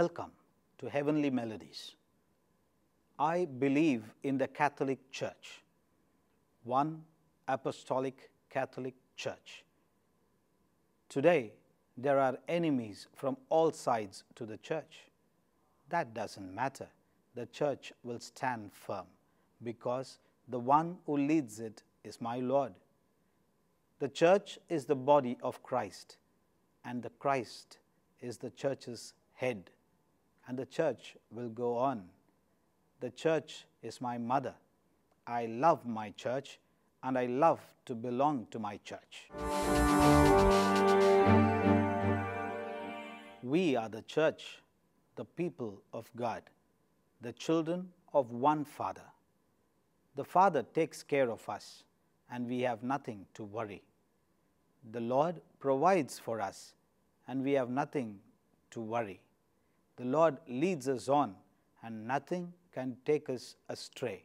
Welcome to Heavenly Melodies. I believe in the Catholic Church, one apostolic Catholic Church. Today, there are enemies from all sides to the Church. That doesn't matter. The Church will stand firm because the one who leads it is my Lord. The Church is the body of Christ, and the Christ is the Church's head, and the Church will go on. The Church is my mother. I love my Church, and I love to belong to my Church. We are the Church, the people of God, the children of one Father. The Father takes care of us, and we have nothing to worry. The Lord provides for us, and we have nothing to worry. The Lord leads us on, and nothing can take us astray.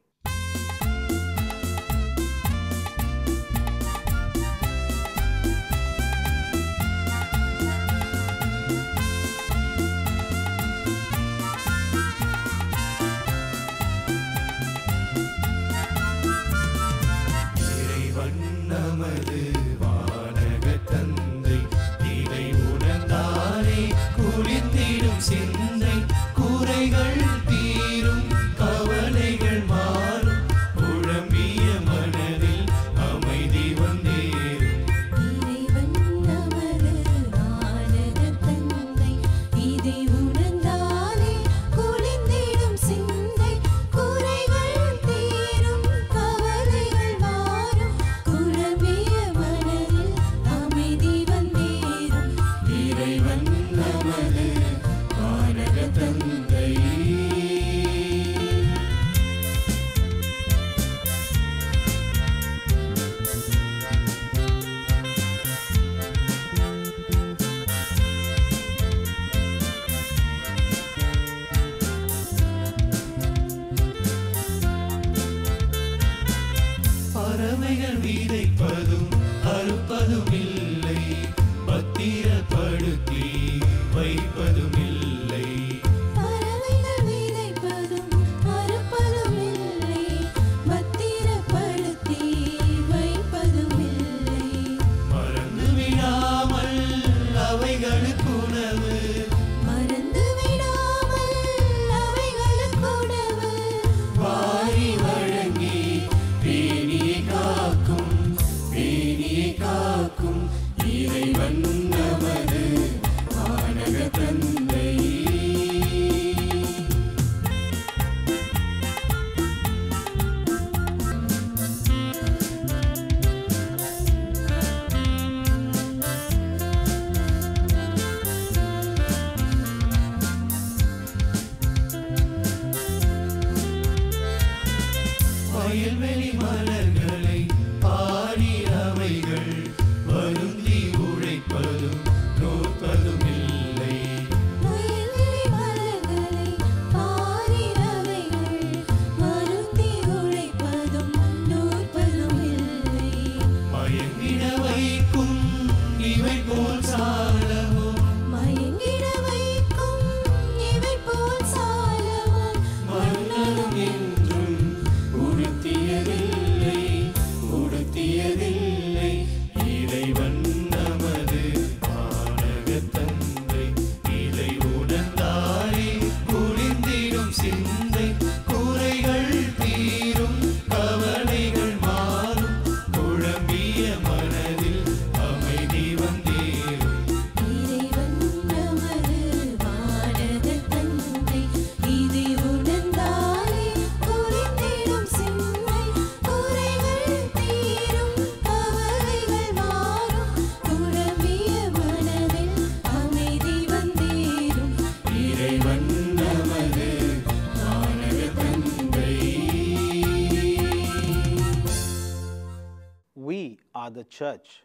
We are the Church,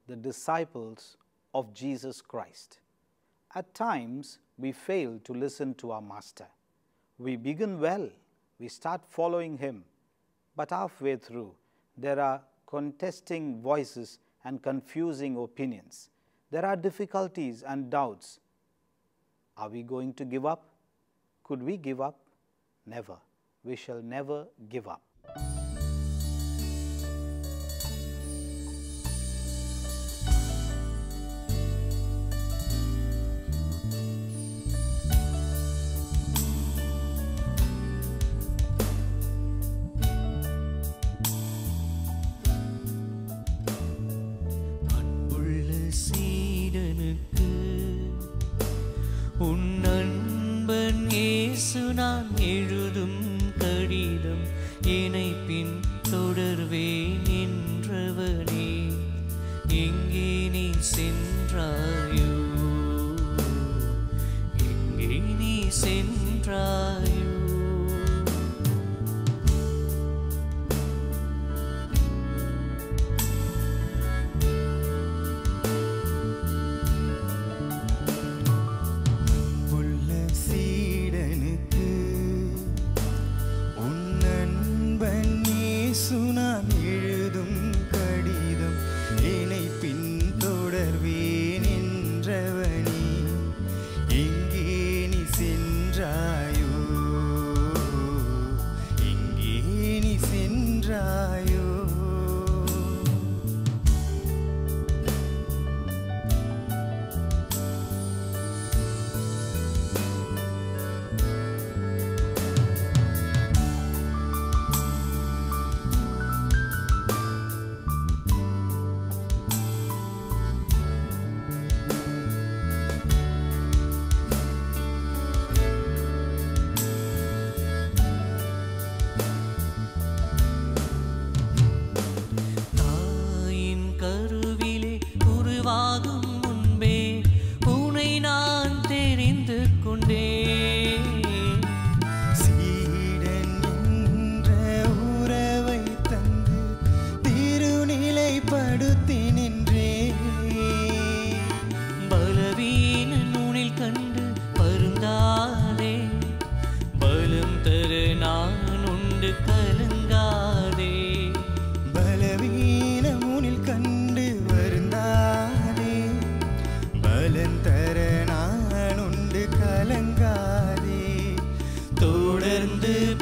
the disciples of Jesus Christ. At times, we fail to listen to our Master. We begin well, we start following Him, but halfway through, there are contesting voices and confusing opinions. There are difficulties and doubts. Are we going to give up? Could we give up? Never. We shall never give up. நான் எழுதும் கடிதம் என்னை பின் தொடர்வேன் என்றவனே, எங்கே நீ சென்றாயோ, எங்கே நீ சென்றாயோ. நான் எழுதும் கடிதம் என்னை பின் தொடர்வேன் என்றவனே, எங்கே நீ சென்றாயோ, எங்கே நீ சென்றாயோ.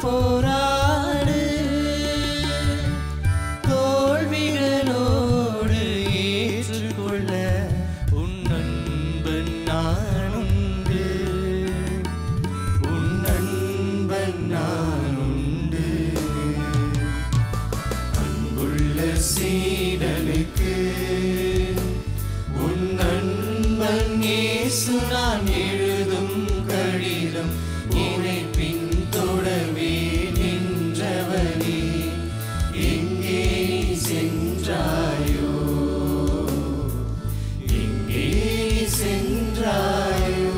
போராடு தோல்விகளோடு ஏற்றுக்கொள்ள உன் நண்பன் நானுண்டு, உன் நண்பன் நானுண்டு. அன்புள்ள சீடனுக்கு உன் நண்பன் இயேசு நான் எழுதும் கடிதம் என்னை பின் தொடர்வேன் என்றவனே, எங்கே நீ சென்றாயோ, எங்கே நீ சென்றாயோ.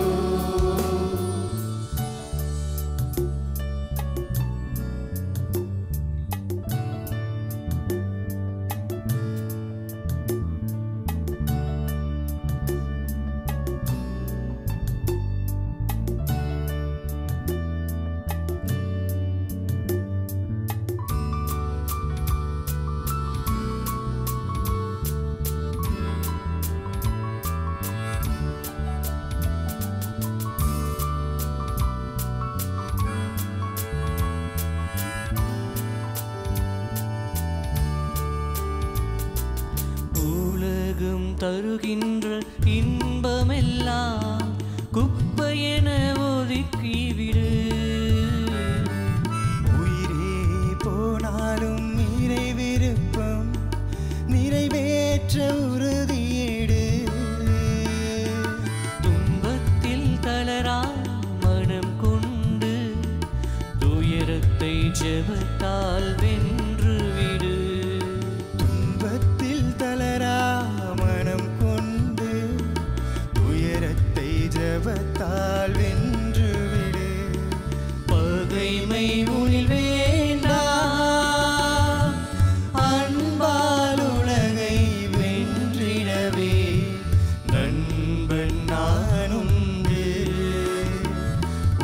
தருகின்ற இன்பமெல்லாம் குப்பையென ஒதுக்கிவிடு. உயிரே போனாலும் இறை விருப்பம் நிறைவேற்ற உறுதியேடு. துன்பத்தில் தளரா மனம் கொண்டு துயரத்தை ஜெபத்தால் வென்றுவிடு. துன்பத்தில் தளரா ஜெபத்தால் வென்றுவிடு. பகைமை உனில் வேண்டாம், அன்பால் உலகை வென்றிடவே நண்பன் நானுண்டு,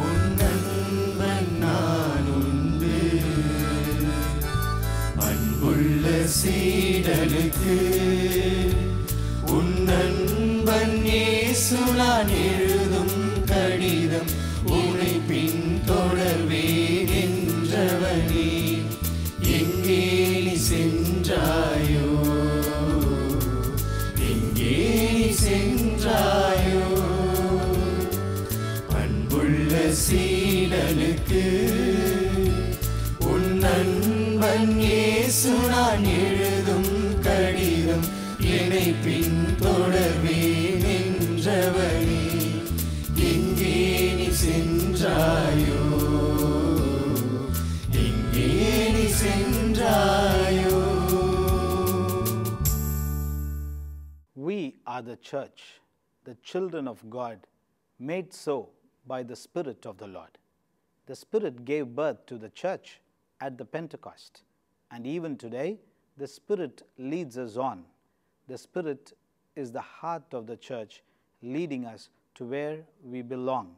உன் நண்பன் நானுண்டு. அன்புள்ள சீடனுக்கு உன் நண்பன் இயேசு நான் எழுதும் கடிதம் உனை பின் தொடர்வேன் என்றவனே எங்கே நீ சென்றாயோ எங்கே நீ சென்றாயோ அன்புள்ள சீடனுக்கு உன் நண்பன் இயேசு நான் எழுதும் கடிதம் என்னை பின் தொடர்வேன் என்றவனே எங்கே நீ சென்றாயோ எங்கே நீ சென்றாயோ. We are the church, the children of God, made so by the Spirit of the Lord. The Spirit gave birth to the church at the Pentecost, and even today the Spirit leads us on. The Spirit is the heart of the church, leading us to where we belong.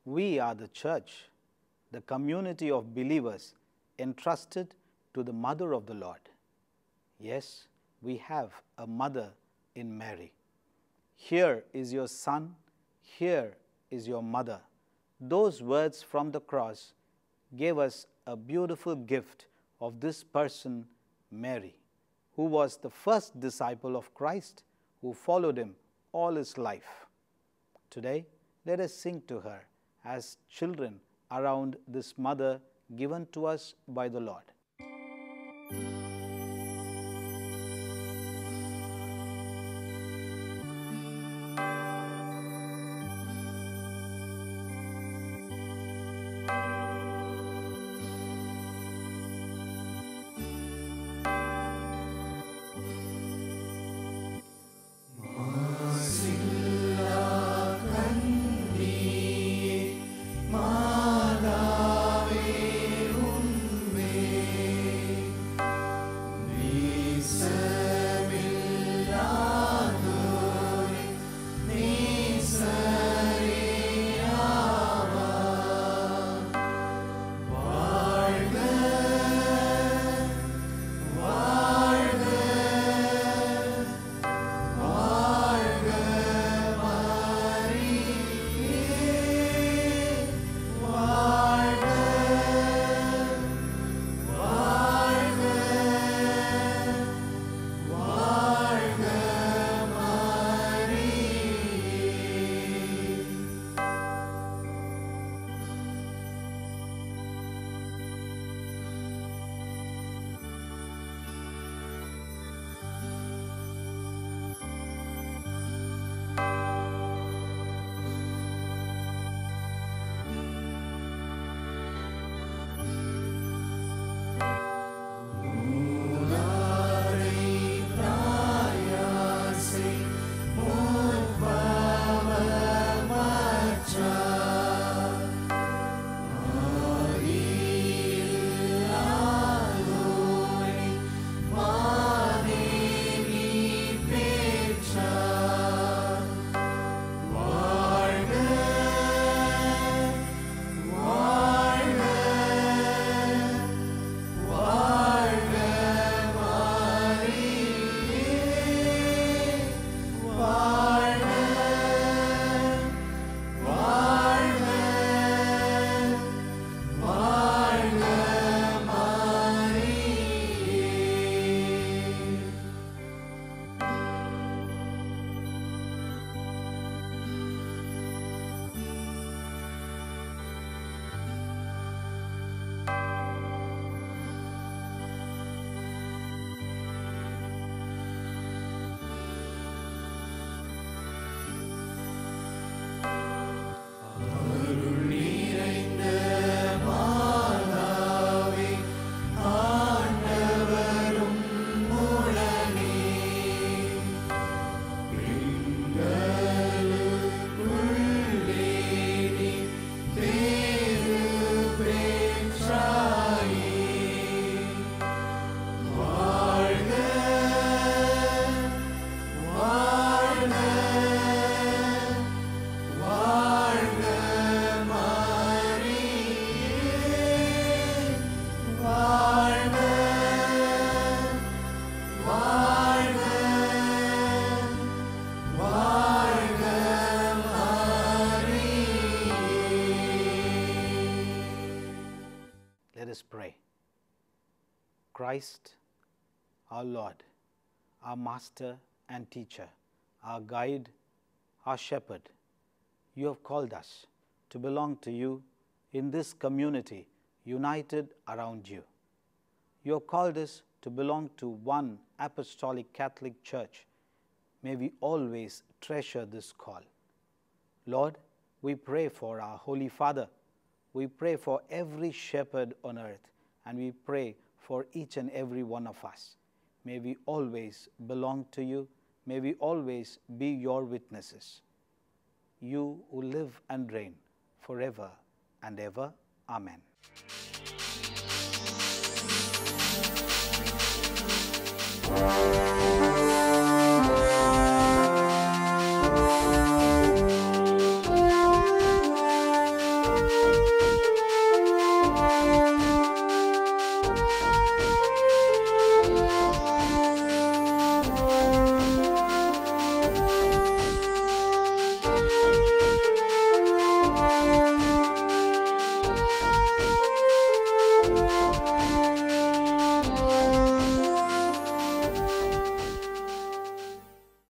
We are the church, the community of believers entrusted to the Mother of the Lord. Yes, we have a mother in Mary. Here is your son, here is your mother. Those words from the cross gave us a beautiful gift of this person, Mary, who was the first disciple of Christ, who followed him all his life. Today, let us sing to her as children around this mother given to us by the Lord. மாதாவே உன்மே Christ, our Lord, our Master and Teacher, our Guide, our Shepherd, you have called us to belong to you in this community united around you. You have called us to belong to one apostolic Catholic Church. May we always treasure this call. Lord, we pray for our Holy Father. We pray for every shepherd on earth, and we pray for each and every one of us. May we always belong to you. May we always be your witnesses. You who live and reign forever and ever. Amen.